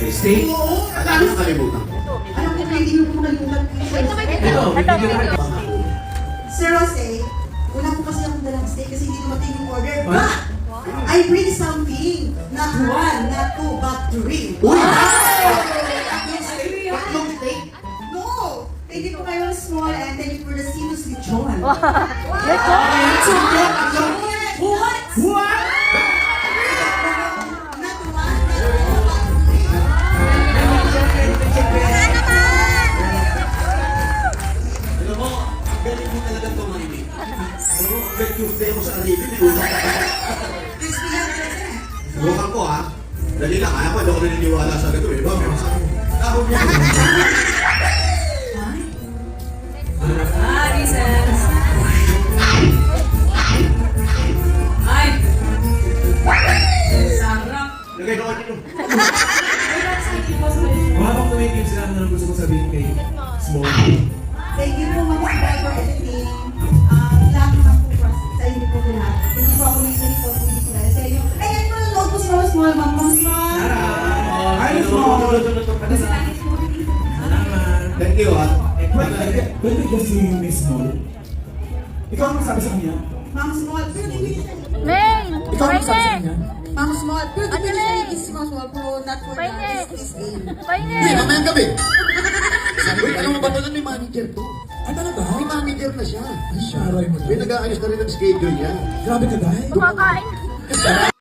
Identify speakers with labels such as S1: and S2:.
S1: Steak?
S2: Oo.
S3: Ano sa kalimutan?
S2: Alam ko, hindi mo po kalimutan. Sir Jose, wala po kasi akong dalang steak kasi hindi dumating yung order. But, I bring something. Not one, not two, but three.
S3: Uy!
S2: Tatlong steak? No! Thank you po kayo ng small and thank you for the sinus lechon.
S4: What?
S2: What?
S1: What?
S2: Not one, not two, but three.
S3: Alam mo, galing mo talaga tumahimik. Pero may Tuesday ako sa Arabia, may utak ka.
S2: Please be honest.
S3: Subukan ko ha. Dali lang, kaya pa, hindi ako naniniwala sa gato eh. Ba, may masakit. Tahog niya. Lagay ko kanino.
S1: Habang tumikim sila, ano gusto ko sabihin kay Small?
S2: Thank you po, Mama Sky, for everything. Lahat naman po sa inyo po lahat. Hindi po ako may ganito, hindi po dahil sa inyo. Ayan po, nanonood po small, Mama Small.
S1: Hi, Small!
S3: Thank you ha.
S1: Pwede kasi yung Miss Small? Ikaw ang magsabi sa kanya?
S2: Mama Small, pero hindi siya.
S4: Main!
S1: Ikaw ang magsabi sa kanya?
S2: Mama Small, pero
S4: Ano
S2: hindi
S4: na
S2: siya
S4: eh?
S2: is Mama Small, pero not for
S4: Pwede.
S2: this game.
S3: Hindi,
S4: Paine!
S3: mamayang gabi. Wait, alam mo ba doon may manager to?
S1: Ay, talaga?
S3: May manager na siya.
S1: Ay, sharay mo
S3: May nag-aayos na rin ng schedule niya.
S1: Grabe ka, dahil.
S4: Kumakain!